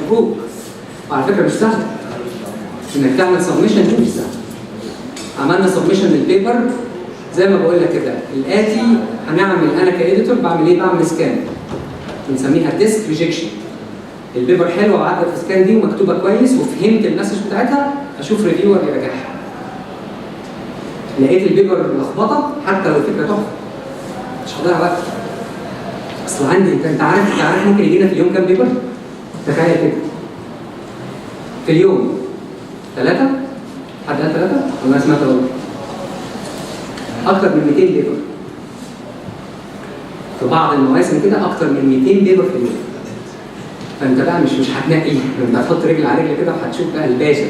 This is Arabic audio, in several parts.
مبروك. وعلى فكره مش سهل انك تعمل سبمشن، دي مش سهل. عملنا سبمشن للبيبر زي ما بقول لك كده، الاتي هنعمل انا كاديتور بعمل ايه؟ بعمل سكان بنسميها ديسك ريجكشن. البيبر حلوه وعدت في السكان دي ومكتوبه كويس وفهمت المسج بتاعتها، اشوف ريفيور يراجعها. لقيت البيبر لخبطه حتى لو الفكره تحفه مش هضيع وقت. اصل عندي انت عارف ممكن يجينا في اليوم كام بيبر؟ تخيل كده في اليوم 3. حد قال 3؟ ولا انا سمعت غلط؟ اكتر من 200 بيبر في بعض المواسم كده، اكتر من 200 بيبر في اليوم. فانت بقى مش هتنقي، انت هتحط رجل على رجل كده وهتشوف بقى الباشا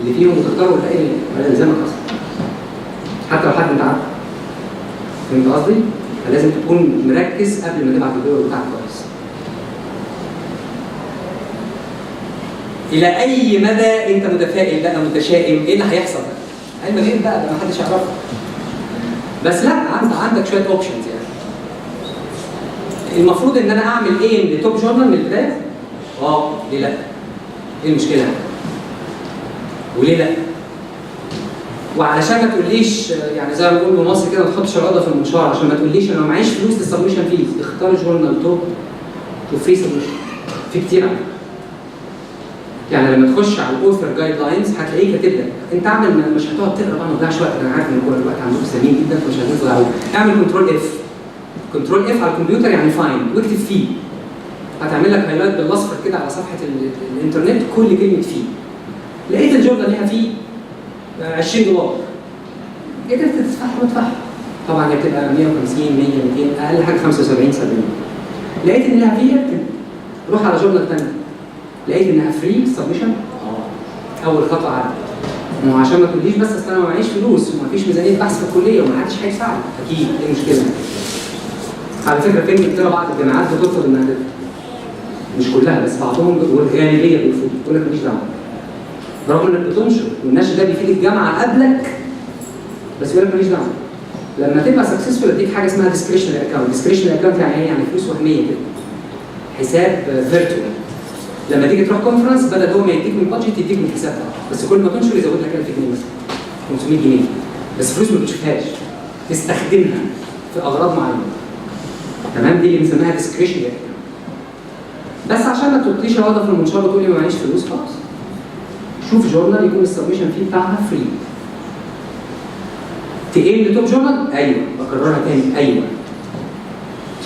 اللي فيهم وتختاره وتلاقي ولا يلزمك اصلا حتى لو حد انت عارفه. فهمت قصدي؟ فلازم تكون مركز قبل ما تبعت البيبر بتاعك كويس. الى اي مدى انت متفائل بقى متشائم؟ ايه اللي هيحصل بقى؟ علم غيب بقى، ده محدش يعرفه. بس لا، عندك شويه اوبشنز يعني. المفروض ان انا اعمل ايه لتوب جورنال من البدايه؟ ليه لا؟ ايه المشكله؟ وليه لا؟ وعلشان ما تقوليش يعني زي ما بنقول بمصر كده ما تحطش الرضا في المنشار، عشان ما تقوليش انا معيش فلوس للسبمشن فيز، اختار جورنال توب وفري سبمشن. في كتير عنه. يعني لما تخش على الاوثر جايد لاينز هتلاقيه كاتب لك انت اعمل، مش هتقعد تقرا بقى ما تضيعش وقت، انا عارف ان كل الوقت عندكم سليم جدا فمش هتنزل عليه. اعمل كنترول اف. كنترول اف على الكمبيوتر يعني فايند واكتب فيه. هتعمل لك هايلايت بالاصفر كده على صفحه الانترنت كل كلمه فيه. لقيت الجورنال ليها فيه $20، قدرت تدفعها وتدفعها. طبعا هي بتبقى 150 100 200 اقل حاجه 75 70. لقيت ان لها فيه روح على جورنال ثانيه. لقيت انها فري سبمشن، اول خطوه عدت. ما هو عشان ما تقوليش بس اصل انا ما معيش فلوس ومفيش ميزانيه بحث في الكليه ومحدش هيدفع، اكيد دي المشكله. على فكره في انجلترا بعض الجامعات بترفض انها تدفع. مش كلها بس بعضهم والغالبيه بيرفضوا، يقول لك ماليش دعوه. رغم انك بتنشر والنشر ده بيفيد الجامعه قبلك، بس يقول لك ماليش دعوه. لما تبقى سكسسفول اديك حاجه اسمها ديسكريشنري اكونت. ديسكريشنري اكونت يعني ايه؟ يعني فلوس وهميه كده. حساب فيرتوال. لما تيجي تروح كونفرنس بدل هو ما يديك من البادجت يديك من حسابك، بس كل ما تنشر يزود لك 1000 جنيه مثلا 500 جنيه، بس فلوس ما بتشوفهاش تستخدمها في اغراض معينه. تمام؟ دي اللي بنسميها ديسكريشنري. بس عشان ما تحطيش الوضع في المنشار وتقول لي ما معيش فلوس، خلاص شوف جورنال يكون السبمشن فيه بتاعها فري. تقيم لتوب جورنال؟ ايوه. بكررها تاني، ايوه.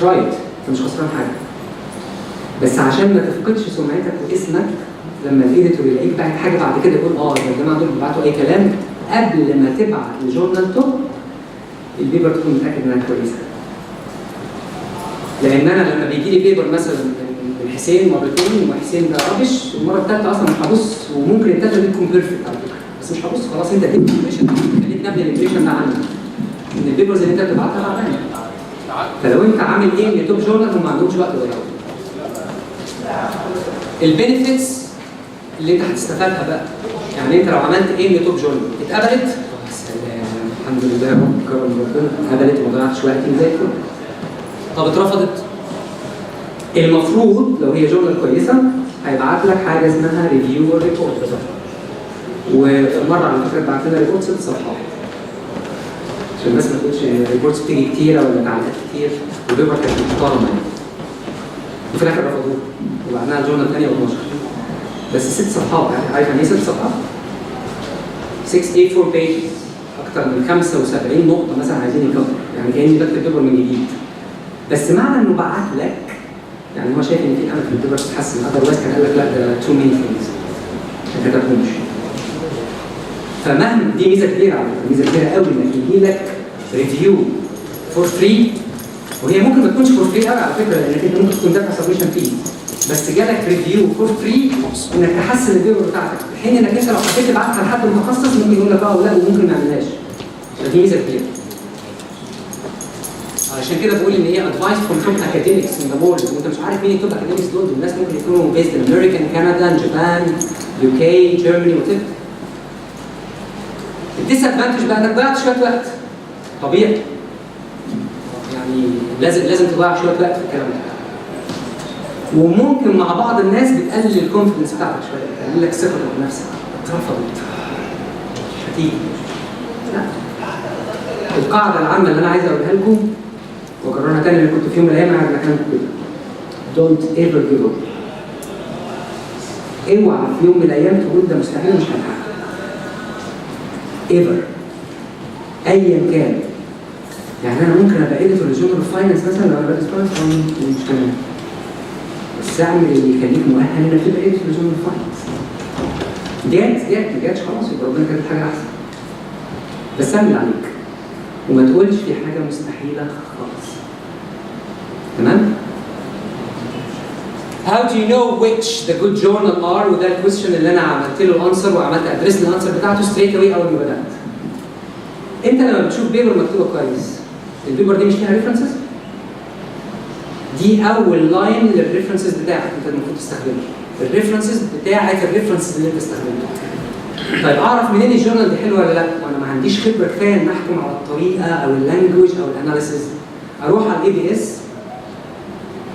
تراي ات، انت مش خسران حاجه. بس عشان ما تفقدش سمعتك واسمك لما الايديتور يلاقيك باعت حاجه بعد كده يقول ده الجماعه دول بيبعتوا اي كلام، قبل ما تبعت لجورنال توب البيبر تكون متاكد انها كويسه. لان انا لما بيجي لي بيبر مثلا من حسين مرتين وحسين ده رابش، المره الثالثه اصلا مش هبص، وممكن الثالثه دي تكون بيرفكت على فكره، بس مش هبص خلاص. انت اديت الانفورميشن، خليك نبني الانفورميشن ده عنك ان البيبرز اللي انت بتبعتها بعدين. فلو انت عامل ايه لتوب جورنال وما عندهمش وقت ضيعه. البينيفيتس اللي انت هتستفادها بقى، يعني انت لو عملت ايه لتوب جورنال اتقبلت، سلام الحمد لله يا رب كرم ربنا، اتقبلت وما ضيعتش وقت زي الفل. طب اترفضت، المفروض لو هي جورنال كويسه هيبعت لك حاجه اسمها ريفيو ريبورت. وفي مره على فكره بعت لنا ريبورت 6 صفحات عشان الناس ما تقولش ريبورتس بتيجي كتيره ولا تعليقات كتير، والبيبر كانت محترمه يعني. وفي الاخر رفضوه وبعدها جورنال ثانيه و12 بس 6 صفحات. عارف يعني ايه 6 صفحات؟ 6A4 pages، اكثر من 75 نقطه مثلا عايزين يكبر، يعني كاني بكتب بيبر من جديد. بس معنى انه بعت لك يعني هو شايف ان في امل في البيبر تتحسن، اذروايز كان قال لك لا ده تو ميني ثينجز ما كتبهمش. فمهما دي ميزه كبيره على فكره، ميزه كبيره قوي انك يجي لك ريفيو فور فري، وهي ممكن ما تكونش فور فري قوي على فكره لانك انت ممكن تكون دافع سبمشن فيه، بس جالك ريفيو فور فري انك تحسن البيبر بتاعتك، في حين انك انت لو حبيت تبعتها لحد متخصص ممكن يقول لك ولا وممكن ما يعملهاش. فدي ميزه كبيره. عشان كده بقول ان هي ادفايس فروم توب اكاديميكس ان ذا وورلد، وانت مش عارف مين التوب اكاديميكس دول، الناس ممكن يكونوا بيزد ان امريكان، كندا، جابان، يو كي، جيرماني وات ايفر. الديسادفانتج بقى انك ضيعت شويه وقت طبيعي. يعني لازم تضيع شويه وقت في الكلام ده. وممكن مع بعض الناس بتقلل الكونفدنس بتاعتك شويه، تقلل لك ثقتك بنفسك، اترفضت هتيجي. لا، القاعده العامه اللي انا عايز اقولها لكم واكررها تاني، اللي كنت في يوم من الايام قاعد مكانكم كده، don't ever give up. اوعى في يوم من الايام تقول ده مستحيل مش هنحقق. ever ايا كان. يعني انا ممكن ابقى اديتور لجورنال فاينانس مثلا، لو انا بدرس فاينانس مش تمام، بس اعمل اللي يخليك مؤهل انك تبقى اديتور لجورنال فاينانس. جات ما جاتش خلاص، يبقى ربنا كاتب حاجه احسن. بس اعمل عليك وما تقولش في حاجه مستحيله خالص. تمام؟ How do you know which the good journal are؟ وده الكويستشن اللي انا عملت له الانسر وعملت ادريس للانسر بتاعته ستريت اواي اول ما بدات. انت لما بتشوف بيبر مكتوبه كويس، البيبر دي مش فيها ريفرنسز؟ دي اول لاين للريفرنسز بتاعك انت المفروض تستخدمها. الريفرنسز بتاعك الريفرنسز اللي انت استخدمتها. طيب اعرف منين الجورنال دي حلوه ولا لا؟ وانا ما عنديش خبره كفايه ان احكم على الطريقه او اللانجوج او الاناليسيز. اروح على الاي بي اس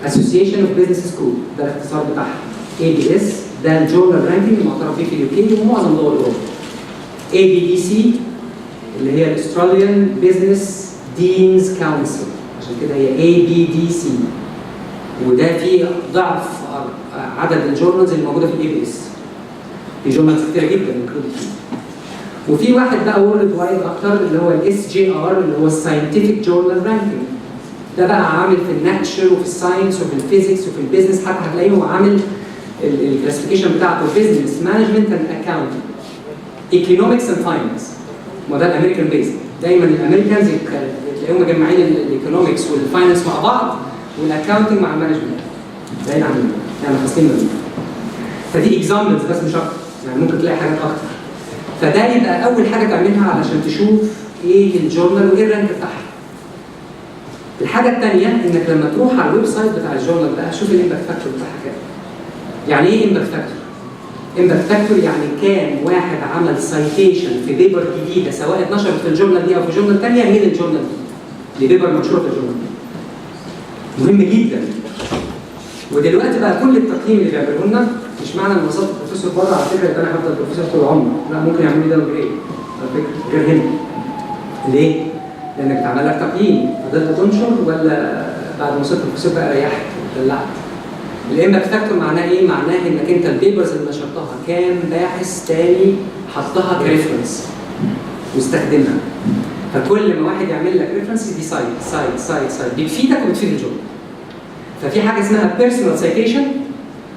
Association of Business School، ده الاختصار بتاعها. ABS ده الجورنال رانكينج المعترف بيه في اليو كي ومعظم دول اوروبا. ABDC اللي هي الاستراليان بزنس دينز كونسل، عشان كده هي ABDC، وده فيه ضعف عدد الجورنالز اللي موجوده في الاي بي اس. في جورنالز كتيره جدا انكلودد فيه. وفي واحد بقى وورلد وايد اكتر اللي هو الاس جي ار اللي هو الساينتفك جورنال رانكينج. ده بقى عامل في الناتشر وفي الساينس وفي الفيزيكس وفي البيزنس، حتى هتلاقيه هو عامل الكلاسيفيكيشن بتاعته بزنس مانجمنت اند اكاونتنج ايكونومكس اند فاينانس. ما ده الامريكان بيزد، دايما الامريكانز تلاقيهم مجمعين الايكونومكس والفاينانس مع بعض والاكاونتنج مع المانجمنت، بعيد عنهم يعني فاصلين منهم. فدي اكزامبلز بس مش اكتر، يعني ممكن تلاقي حاجات اكتر. فده يبقى اول حاجه تعملها علشان تشوف ايه الجورنال وايه الرانك بتاعها. الحاجه الثانيه انك لما تروح على الويب سايت بتاع الجورنال بقى شوف الامباكت فاكتور بتاعها كام. يعني ايه امباكت فاكتور؟ امباكت فاكتور يعني كام واحد عمل سايتيشن في بيبر جديده سواء اتنشرت في الجورنال دي او في جورنال ثانيه من الجورنال دي لبيبر منشوره في الجورنال دي. مهم جدا. ودلوقتي بقى كل التقييم اللي بيعملوه لنا مش معنى ان وصلت بروفيسور بره على فكره يبقى انا هفضل بروفيسور طول عمري، لا ممكن يعملوا لي داون جريد على فكره غير هنا. ليه؟ لانك اتعمل لك تقييم، فضلت تنشر ولا بعد ما وصلت بروفيسور بقى ريحت ودلعت. الامباكت فاكتور معناه ايه؟ معناه انك انت البيبرز اللي نشرتها كام باحث تاني حطها كريفرنس واستخدمها. فكل ما واحد يعمل لك ريفرنس دي سايد بتفيدك وبتفيد الجورنال. ففي حاجه اسمها بيرسونال سايتيشن،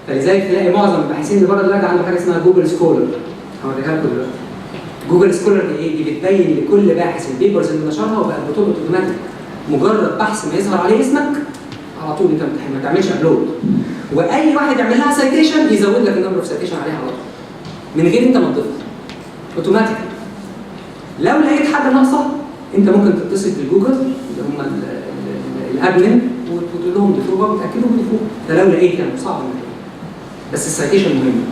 فلذلك تلاقي معظم الباحثين اللي بره دلوقتي عنده حاجه اسمها جوجل سكولر. هوريها لكم دلوقتي. جوجل سكولر دي ايه؟ دي بتبين لكل باحث البيبرز اللي نشرها وبقت بتلقط اوتوماتيك. مجرد بحث ما يظهر عليه اسمك على طول انت ما تعملش ابلود. واي واحد يعمل لها سايتيشن يزود لك النمبر اوف سايتيشن عليها على طول. من غير انت ما تضيف. اوتوماتيك. لو لقيت حاجه ناقصه انت ممكن تتصل بالجوجل اللي هم الادمن وتقول لهم ضيفوها وتاكدوا بضيفوها. ده لو لقيت يعني صعب انك بس السايتيشن مهم.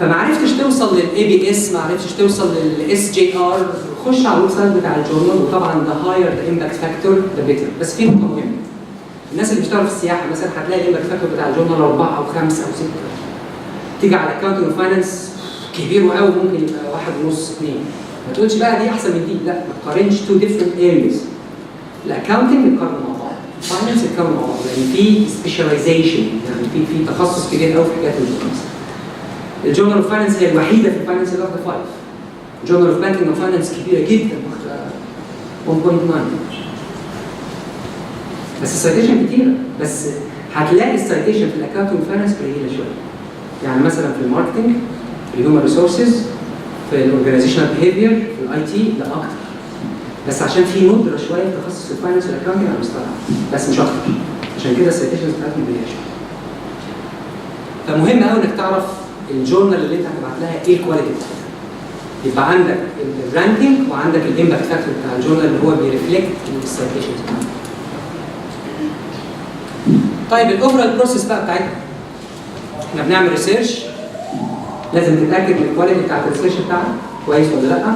فما عرفتش توصل للاي بي اس، ما عرفتش توصل للاس جي ار، خش على الويب سايت بتاع الجورنال وطبعا ده هاير ذا امباكت فاكتور ذا بيتر. بس في نقطه مهمه. الناس اللي بيشتغلوا في السياحه مثلا هتلاقي الامباكت فاكتور بتاع الجورنال 4 او 5 او 6. تيجي على اكونتنج وفاينانس كبير وقوي ممكن يبقى 1.5 2. ما تقولش بقى دي احسن من دي، لا ما تقارنش تو ديفرنت ارياز. الاكونتنج بيتقارنوا مع بعض، الفاينانس بيتقارنوا مع بعض، لان في سبيشاليزيشن، يعني في تخصص كبير قوي في حكايه الجورنالز. الجورنال اوف فاينانس هي الوحيده في الفاينانس اللي واخده 5. الجورنال اوف بانكينج اوف فاينانس كبيره جدا واخده 1.9. بس السايتيشن كتيره، بس هتلاقي السايتيشن في الاكونتنج فاينانس قليله شويه. يعني مثلا في الماركتنج، في الهيومن ريسورسز، في الاورجنايزيشنال بيهيفير، في الاي تي، لا اكتر. بس عشان في ندره شويه في تخصص الفاينانس والاكونتنج انا مستغرب، بس مش اكتر. عشان كده السايتيشنز بتاعتهم قليله شويه. فمهم قوي انك تعرف الجورنال اللي انت هتبعت لها ايه الكواليتي بتاعتها. يبقى عندك الرانكينج وعندك الامباكت فاكتور بتاع الجورنال اللي هو بيرفلكت السايتيشنز بتاعتها. طيب الاوفرال بروسيس بقى بتاعتنا. احنا بنعمل ريسيرش، لازم تتاكد من الكواليتي بتاعت الريسيرش بتاعك كويس ولا لا.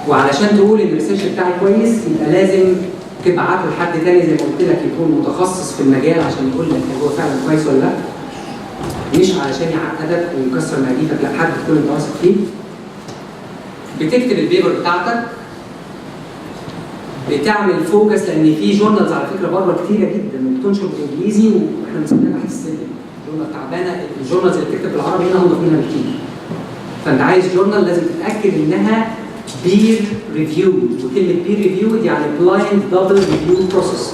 وعلشان تقول ان الريسيرش بتاعك كويس يبقى لازم تبعته لحد تاني زي ما قلت لك يكون متخصص في المجال عشان يقول لك هو فعلا كويس ولا لا، مش علشان يعقدك ويكسر مقاديفك، لا حد تكون انت واثق فيه. بتكتب البيبر بتاعتك، بتعمل فوكس، لان في جورنالز على فكره بره كتيره جدا وبتنشر بالانجليزي واحنا بنسميها تحت السلم، جورنال تعبانه. الجورنالز اللي بتكتب بالعربي هنا انضف منها بكتير. فانت عايز جورنال لازم تتاكد انها بير ريفيود، وكلمه بير ريفيود يعني بلايند دبل ريفيو بروسيس.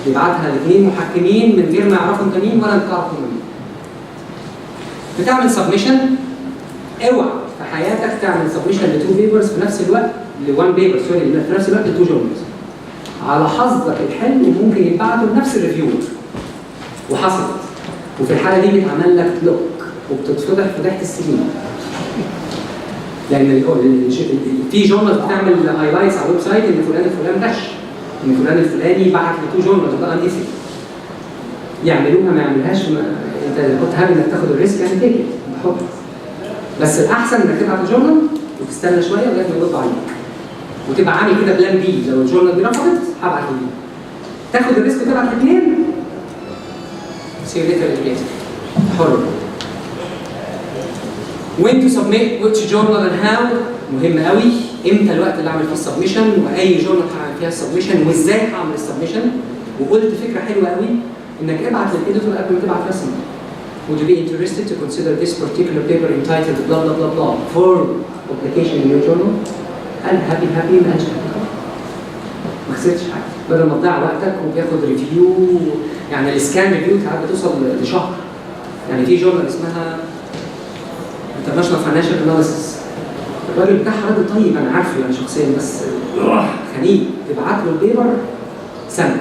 يبعتها لاثنين محكمين من غير ما يعرفوا انت مين ولا انت تعرف مين. بتعمل سبمشن، اوعى في حياتك تعمل سبمشن لتو بيبرز في نفس الوقت، لوان بيبر سوري في نفس الوقت لتو جورنالز. على حظك الحلو ممكن يتبعتوا بنفس الريفيو وحصلت، وفي الحاله دي بيتعمل لك بلوك وبتتفضح فضيحه السنين. لان في جورنال بتعمل هايلايتس على الويب سايت ان فلان الفلاني غش، ان فلان الفلاني بعت لتو جورنالز ده انيسي. يعملوها ما يعملهاش، انت كنت حابب انك تاخد الريسك يعني تيجي تحط. بس الاحسن انك تبعت الجورنال وتستنى شويه لغايه ما يرد عليك. وتبقى عامل كده بلان بي، لو الجورنال دي رفضت هبعت ليه. تاخد الريسك وتبعت الاثنين. سي يو ليتر حر. وين تو سبميت ويتش جورنال اند هاو، مهم قوي. امتى الوقت اللي اعمل فيه السبمشن، واي جورنال هعمل فيها السبمشن، وازاي هعمل السبمشن. وقلت فكره حلوه قوي انك ابعت للاديتور قبل ما تبعت رسمي. Would you be interested to consider this particular paper entitled blah blah blah blah for publication in your journal؟ قال هابي ما قالش ما خسرتش حاجه، بدل ما تضيع وقتك وبياخد ريفيو. يعني السكان ريفيو ساعات بتوصل لشهر. يعني في جورنال اسمها انترناشونال فاينانشال اناليسيس، الراجل بتاعها راجل طيب انا عارفه يعني شخصيا، بس خنيق. تبعت له البيبر سنه،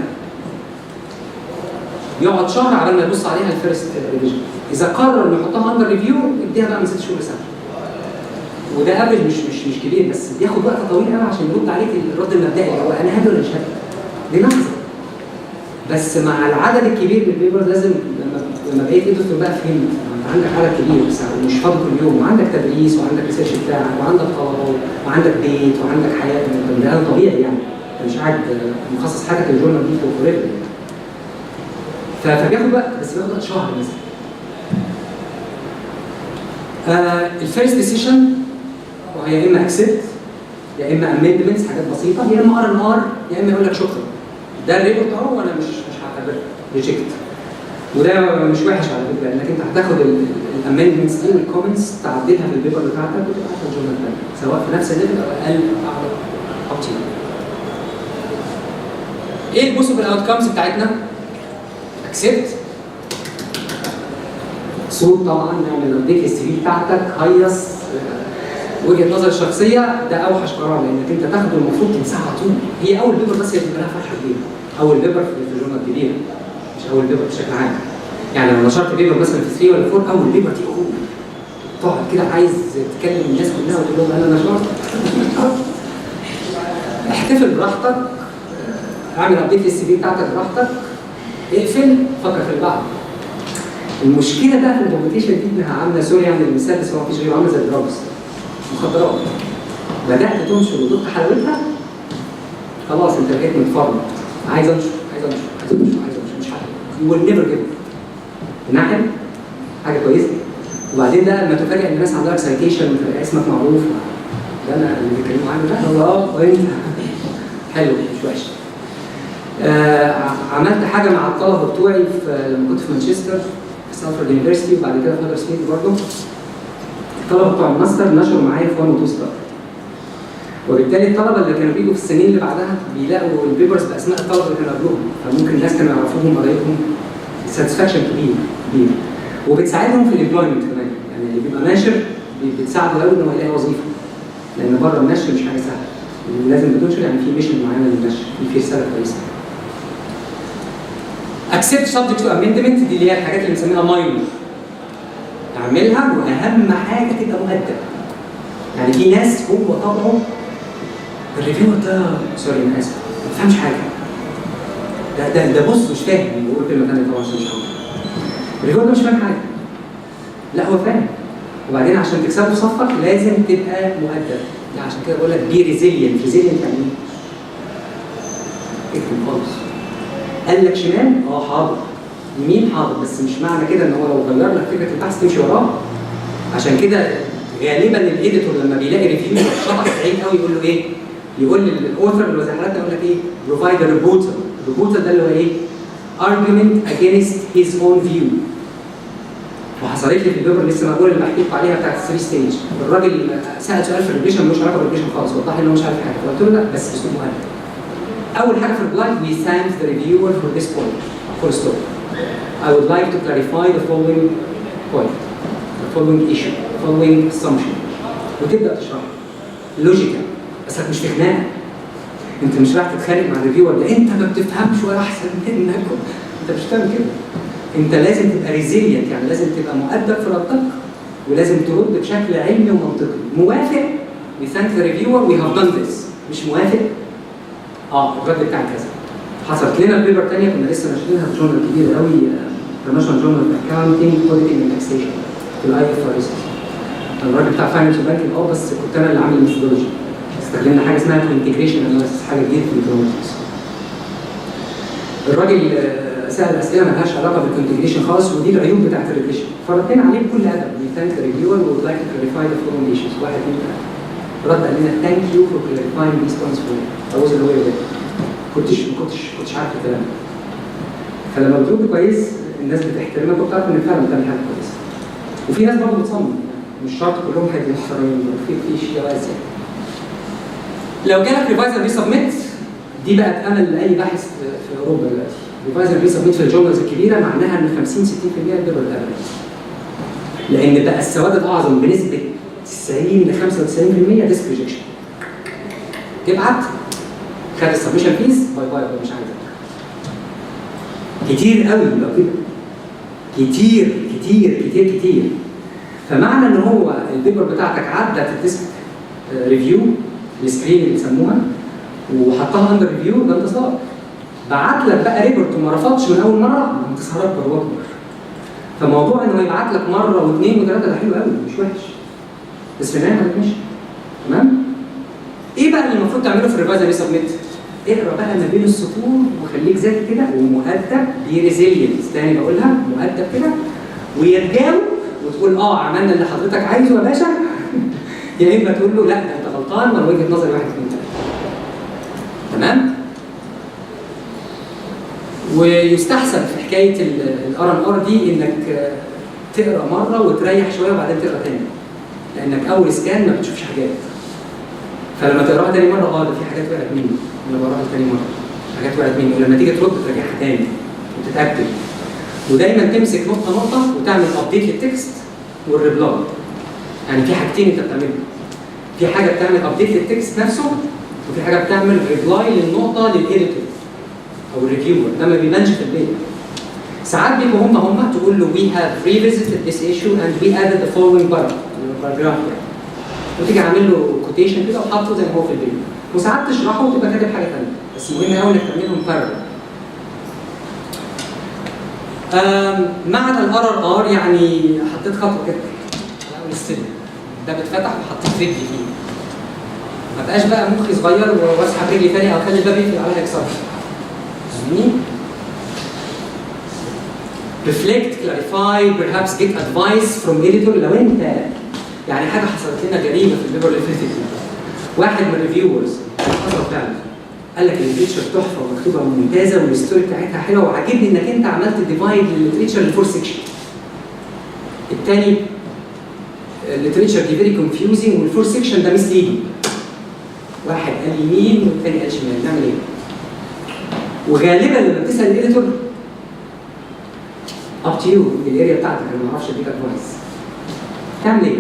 يقعد شهر على ما يبص عليها الفيرست ريفيجن. اذا قرر انه يحطها اندر ريفيو اديها بقى من 6 شهور لسنه. وده افريج مش كبير، بس بياخد وقت طويل قوي عشان يرد عليك الرد المبدئي اللي هو انا هادي ولا مش هادي. دي لحظه. بس مع العدد الكبير من البيبرز لازم لما بقيت ادخل بقى فهمت انت عندك عدد كبير بس مش فاضي كل يوم، وعندك تدريس وعندك ريسيرش بتاعك وعندك طلبه وعندك بيت وعندك حياه. ده طبيعي يعني، انت مش قاعد مخصص حاجه الجورنال دي فور ايفر. فبياخد وقت، بس بياخد وقت شهر مثلا. الفيرست ديسيشن وهي يا اما اكسبت يا اما امندمنتس، حاجات بسيطه، يا اما ار يا اما يقول لك شكرا ده الريبورت اهو وانا مش هعتبره ريجكت. وده مش وحش على فكره، انك انت هتاخد الامندمنتس دي والكومنتس تعدلها في البيبر بتاعتك وتبعتها الجورنال الثاني، سواء في نفس الليفل او اقل او اعلى او تي. ايه البوسيبل اوتكمز بتاعتنا؟ اكسبت، صوت طبعا، نعمل نديك السي في بتاعتك، هيص، وجهه نظر شخصيه. ده اوحش قرار لانك انت تاخده المفروض تنساها على طول. هي اول بيبر بس هي بتبقى لها فرحه كبيره، اول بيبر في جورنال كبيره، مش اول بيبر بشكل عام. يعني لو نشرت بيبر مثلا في 3 ولا 4، اول بيبر دي تقعد كده عايز تكلم الناس كلها وتقول لهم انا نشرت. احتفل براحتك، اعمل ابديت للسي في بتاعتك براحتك، اقفل، فكر في البعض. المشكله بقى في البوبليكيشن دي انها عامله، سوري يعني المثال بس هو مفيش غيره، عامله زي الدراجز، مخدرات. بدات تنشر وتدق حلاوتها، خلاص انت بقيت متفرج، عايز انشر مش عارف. يو ويل نيفر جيف نعم، حاجه كويسه. وبعدين ده لما تفاجئ ان الناس عندها لك سايتيشن اسمك معروف، ده انا اللي بيتكلموا عنه ده الله وانت حلو مش وحش. عملت حاجه مع الطلبه بتوعي لما كنت في مانشستر في ستانفورد يونيفرستي، وبعد كده في هدر سميث برضه. الطلبه بتوع الماستر نشروا معايا في 1 و 2 ستار، وبالتالي الطلبه اللي كانوا بيجوا في السنين اللي بعدها بيلاقوا البيبرز باسماء الطلبه اللي كانوا قبلهم، فممكن الناس كانوا يعرفوهم قرايبهم. ساتسفاكشن كبير، وبتساعدهم في الامبلويمنت كمان. يعني اللي بيبقى ناشر بتساعده قوي ان هو يلاقي وظيفه، لان بره النشر مش حاجه سهله، لازم بتنشر يعني في ميشن معينه للنشر، في رساله كويسه. accept subject to amendment دي اللي هي الحاجات اللي بنسميها ماينور، اعملها، واهم حاجه تبقى مؤدب. يعني في ناس هو طبعه الريفيور ده سوري انا اسف ما بفهمش حاجه، ده بص مش فاهم، بقول كلمه ثانيه طبعا عشان مش فاهم. الريفيور ده مش فاهم حاجه، لا هو فاهم. وبعدين عشان تكسبه في صفك لازم تبقى مؤدب. عشان كده بقول لك بي ريزيلينت. ريزيلينت يعني ايه؟ اكتب خالص. قال لك شمال؟ حاضر. يمين؟ حاضر. بس مش معنى كده ان هو لو غير لك فكره البحث تمشي وراه. عشان كده غالبا الايديتور لما بيلاقي ريفيو شرح بعيد قوي يقول له ايه؟ يقول للاوثر اللي زي حالتنا يقول لك ايه؟ بروفايد ريبورتر. الريبورتر ده اللي هو ايه؟ argument against his own view. وحصلت لي في البيبر لسه مقبول اللي بحكي لكم عليها بتاعت 3 ستيج. الراجل سال سؤال في الريفيشن ملوش علاقه بالريفيشن خالص، وضح لي ان هو مش عارف حاجه، فقلت له لا بس اسلوب مؤدب. اول حاجه في الريبلاي we thank the reviewer for this point. full stop. I would like to clarify the following point, the following issue, the following assumption. وتبدا تشرح لوجيكال بس مش في خناقه. انت مش رايح تتخانق مع الريفيور ده انت ما بتفهمش ولا احسن منك، انت مش بتعمل كده. انت لازم تبقى ريزيلينت، يعني لازم تبقى مؤدب في ردك ولازم ترد بشكل علمي ومنطقي. موافق we thank the reviewer we have done this. مش موافق الرد بتاعي كذا. حصلت لنا بيبر ثانيه كنا لسه ناشرينها في جورنال كبير قوي، انترناشونال جورنال اكاونتنج اوديتنج اند تاكسيشن في الاي اف ار اس. الراجل بتاع فاينانس وبانكينج بس كنت انا اللي عامل الميثودولوجي. استخدمنا حاجه اسمها انتجريشن اناليسيس، حاجه جديده في الايكونومكس. الراجل سال اسئله مالهاش علاقه بالانتجريشن خالص، ودي العيوب بتاعت الريفيشن. فردينا عليه بكل ادب. We thank the reviewer we would like to clarify the following issues. 1 2 3. رد قال لنا thank you for clarifying these points for me. I wasn't aware of it. كنتش عارف الكلام. فلما بترد كويس الناس بتحترمك وبتعرف انك فعلا بتعمل حاجه كويسه. وفي ناس برضه بتصمم، مش شرط كلهم هيبقوا محترمين، في شيء زياده. لو جالك ريفايزر ريسبميت دي بقت امل لاي باحث في اوروبا دلوقتي. ريفايزر ريسبميت في الجورنالز الكبيره معناها ان 50 60% البيبر الافريج. لان بقى السواد الاعظم بنسبه 90 ل 95% ديسك ريجكشن. تبعت خد السبمشن فيز باي باي مش عايزك. كتير قوي لو كده. كتير كتير كتير كتير. فمعنى ان هو البيبر بتاعتك عدت الديسك ريفيو السكرين اللي بيسموها وحطها اندر ريفيو، ده انتصار. بعت لك بقى ريبورت وما رفضش من اول مره، انتصار اكبر واكبر. فموضوع انه يبعت لك مره واثنين وثلاثه ده حلو قوي مش وحش. بس في النهايه ما تمشي. تمام؟ ايه بقى اللي المفروض تعمله في الريفايزر ريسبميت؟ اقرا بقى ما بين السطور وخليك ذكي كده ومؤدب، بي ريزيلينس، تاني بقولها مؤدب كده، ويتجاوب وتقول عملنا اللي حضرتك عايزه يا باشا. يا اما تقول له لا ده انت غلطان وانا وجهه نظري 1 2 3. تمام؟ ويستحسن في حكايه الار ان ار دي انك تقرا مره وتريح شويه وبعدين تقرا تاني. لانك اول سكان ما بتشوفش حاجات. فلما تقراها تاني مره ده في حاجات وقعت مني، انا بقراها تاني مره حاجات وقعت مني، ولما تيجي ترد تراجعها تاني وتتاكد. ودايما تمسك نقطه نقطه وتعمل ابديت للتكست والريبلاي. يعني في حاجتين انت بتعملهم. في حاجه بتعمل ابديت للتكست نفسه، وفي حاجه بتعمل ريبلاي للنقطه للايديتور او الريفيور، ده ما بيبانش في البيت. ساعات بيبقوا هم تقول له we have revisited this issue and we added the following paragraph وتيجي عامل له كوتيشن كده وحاطه زي ما هو في البيت. وساعات تشرحه وتبقى كاتب حاجه ثانيه، بس مهم قوي انك تعملهم بارل. معنى الار ار يعني حطيت خطوه كده على السلم ده بتفتح وحطيت رجلي فيه. ما بقاش بقى مخي صغير واسحب رجلي ثانيه او اخلي الباب يقفل عليها يكسرها. فاهمني؟ reflect, clarify, perhaps get advice from editor. لو انت يعني حاجه حصلت لنا جريمه في البيبر اللي فاتت دي، واحد من الريفيورز حصل فعلا قال لك الليتريتشر تحفه ومكتوبه ممتازه والستوري بتاعتها حلوه وعاجبني انك انت عملت ديفايد للليتريتشر لفور سيكشن. الثاني الليتريتشر دي فيري كونفيوزنج والفور سيكشن ده مسليدنج. واحد قال يمين والثاني قال شمال، نعمل ايه؟ وغالبا لما بتسال الاديتور اب تو يو الاريا بتاعتك، انا ما اعرفش اديك ادفايس. تعمل ايه؟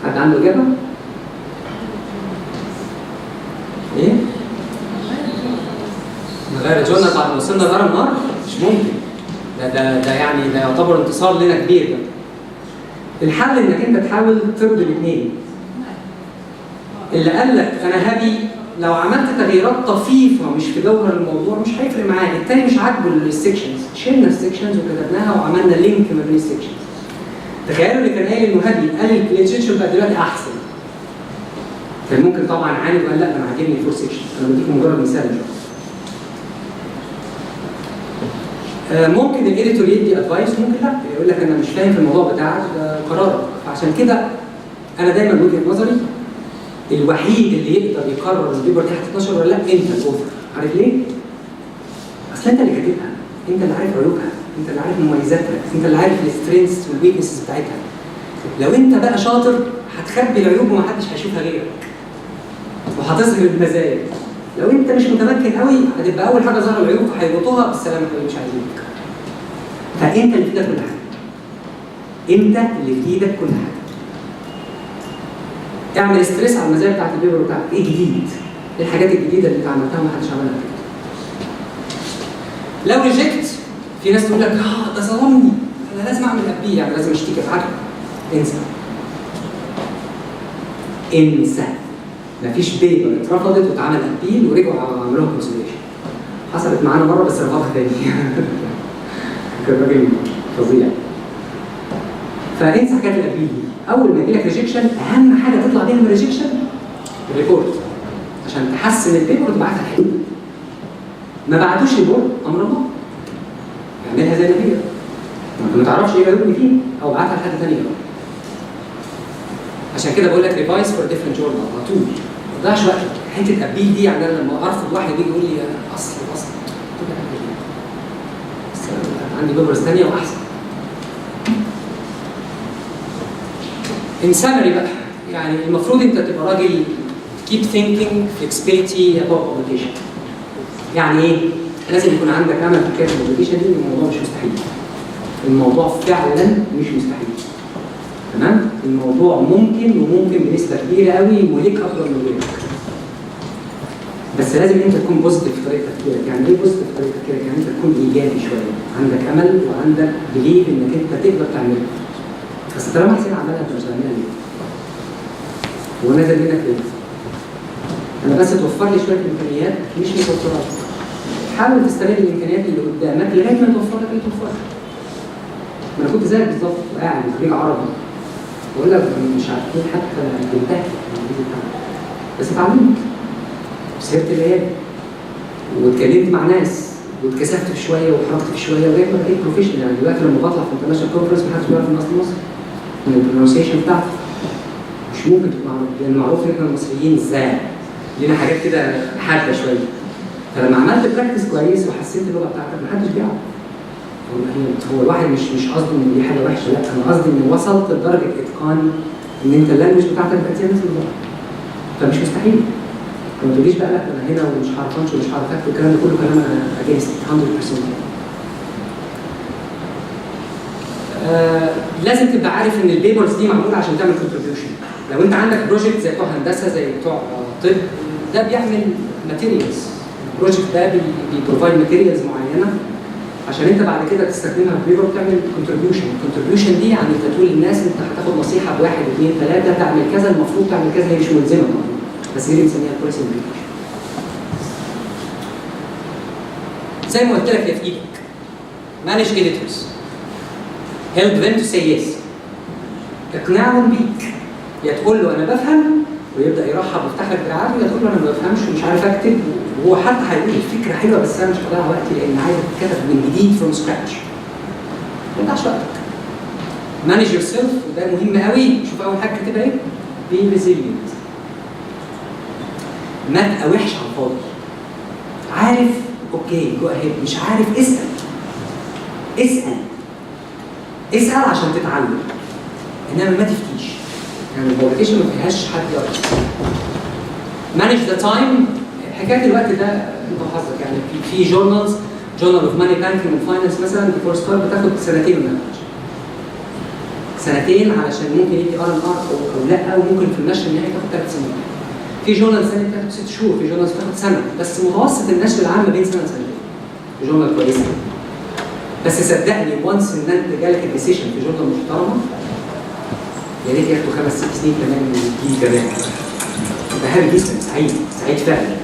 حد عنده اجابه؟ ايه؟ نغير الجورنال بعد ما وصلنا لدار النار؟ مش ممكن. ده يعني ده يعتبر انتصار لنا كبير ده. الحل انك انت تحاول ترضي الاثنين. اللي قال لك انا هابي لو عملت تغييرات طفيفه مش في جوهر الموضوع مش هيفرق معاك، الثاني مش عاجبه السكشنز، شلنا السكشنز وكتبناها وعملنا لينك ما بين السكشنز. تخيلوا اللي كان قايل انه هابي قال الليتريتشر بقى دلوقتي احسن. كان ممكن طبعا عاند وقال لا ده انا عاجبني الفور سيكشن. انا بديكم مجرد مثال مش ممكن الايديتور يدي ادفايس ممكن لا، يقول لك انا مش فاهم في الموضوع بتاعك، ده قرارك. فعشان كده انا دايما وجهه نظري الوحيد اللي يقدر يقرر البيبر دي هتتنشر ولا لا انت الاوثر. عارف ليه؟ اصل انت اللي كاتبها، انت اللي عارف عيوبها، انت اللي عارف مميزاتها، انت اللي عارف السترينثs والويكنسز بتاعتها. لو انت بقى شاطر هتخبي العيوب ومحدش هيشوفها غيرك وهتظهر المزايا. لو انت مش متمكن قوي هتبقى اول حاجه ظهر العيوب هيغطوها بالسلامه اللي مش عايزينك. فانت اللي في ايدك كل حاجه. انت اللي في ايدك كل حاجه. اعمل ستريس على المزايا بتاعت البيبر بتاعك، ايه جديد؟ ايه الحاجات الجديده اللي انت عملتها ومحدش عملها كده. لو ريجكت في ناس تقول لك ده ظلمني انا لازم اعمل ابيه، يعني لازم اشتكي ابعته. انسى. انسى. مفيش بيبر اترفضت واتعمل ابيل ورجعوا عملوها كونسيدريشن. حصلت معانا مره بس رفضها تاني. كان راجل فظيع. فانسى حكايه الابيل. اول ما يجيلك ريجكشن اهم حاجه تطلع بيها من الريجكشن الريبورت عشان تحسن البيبر وتبعتها حلو. ما بعتوش ريبورت امر الله. اعملها زي ما هي. ما تعرفش ايه العيوب اللي فيه او ابعتها لحد ثاني. عشان كده بقول لك ريفايز فور ديفرنت جورنال على طول. ما تضيعش وقت. حته ابيل دي يعني انا لما ارفض واحد يجي يقول لي اصل بس عندي بيبرز ثانيه واحسن. ان سامري بقى يعني المفروض انت تبقى راجل keep thinking flexibility about publication. يعني ايه؟ لازم يكون عندك امل في حكايه الببليكيشن دي. الموضوع مش مستحيل. الموضوع فعلا مش مستحيل. تمام؟ الموضوع ممكن وممكن بنسبه كبيره قوي وليك اكبر من غيرك. بس لازم انت تكون بوزيتيف في طريقه تفكيرك. يعني ايه بوزيتيف في طريقه تفكيرك؟ يعني انت تكون ايجابي شويه، عندك امل وعندك بليف انك انت تقدر تعملها. بس طالما حسين عملها انت مش هتعملها ليه؟ هو نازل منك ليه؟ انا بس توفر لي شويه امكانيات مش متوفره. حاول تستغل الامكانيات اللي قدامك لغايه ما توفر لك اللي توفر. انا كنت زيك بالظبط قاعد في خريج عربي بقول لك مش عارفين حتى بنتهي بس اتعلمت وسهرت الليالي واتكلمت مع ناس واتكسفت في شويه وحركت في شويه لغايه ما بقيت بروفيشنال. يعني دلوقتي لما بطلع في انترناشونال كونفرنس محدش بيعرف الناس مصر من البرونسيشن بتاعتي. مش ممكن تبقى معروف لان معروف ان احنا المصريين ازاي لينا حاجات كده حاده شويه. فلما عملت براكتس كويس وحسيت اللغه بتاعتك محدش بيعرف. هو الواحد مش قصده ان دي حاجه وحشه، لا انا قصدي ان وصلت لدرجه اتقان ان انت اللانجوج بتاعتك بقت زي الناس بالظبط. فمش مستحيل. فما تقوليش بقى لا انا هنا ومش هعرف انشر ومش هعرف اكتب الكلام ده كله كلام انا اجينست 100%. لازم تبقى عارف ان البيبرز دي معموله عشان تعمل كونتريبيوشن. لو انت عندك بروجكت زي بتوع هندسه زي بتوع طب ده بيعمل ماتيريالز. البروجكت ده بيبروفايد ماتيريالز معينه عشان انت بعد كده تستخدمها في بيبر وتعمل كونتريبيوشن. الكونتريبيوشن دي يعني انت تقول للناس انت هتاخد نصيحه بواحد اثنين ثلاثه تعمل كذا، المفروض تعمل كذا. هي مش ملزمه طبعا بس هي اللي بنسميها كويس امبليكيشن. زي ما قلت لك هي في ايدك. مانج اديتورز. هيلب ذم تو سي يس. اقنعهم بيك. يا تقول له انا بفهم ويبدا يرحب ويفتح لك دراعاته، يا تقول له انا ما بفهمش ومش عارف اكتب وهو حتى هيقول الفكره حلوه بس انا مش هضيع وقتي لان عايز تتكتب من جديد فروم سكراتش. ما تضيعش وقتك. مانج يور سيلف وده مهم قوي. شوف اول حاجه كاتبها ايه؟ بي ريزيلينت. ما تقاوحش على الفاضي. عارف اوكي جو اهيد، مش عارف اسال. اسال. اسال عشان تتعلم. انما ما تفتيش. يعني البوبليكيشن ما فيهاش حد يعرف. مانج ذا تايم. حكايه الوقت ده انت وحظك. يعني في جورنالز جورنال اوف ماني بانكينج وفاينانس مثلا في فور ستار بتاخد سنتين من النقاش. سنتين علشان ممكن يدي ار ان ار او لا، وممكن في النشر النهائي تاخد 3 سنين. في جورنال ثاني بتاخد 6 شهور، في جورنال بتاخد سنه، بس متوسط النشر العام ما بين سنه وسنتين. جورنال كويسه. بس صدقني وانس ان انت جالك الديسيشن في جورنال محترمه يا ريت ياخدوا 5 6 سنين كمان من الجيل كمان. يبقى هابي جدا، سعيد فعلا.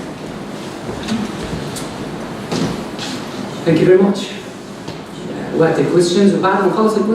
Thank you very much. وقت الكويستشنز وبعد ما نخلص الكويستشنز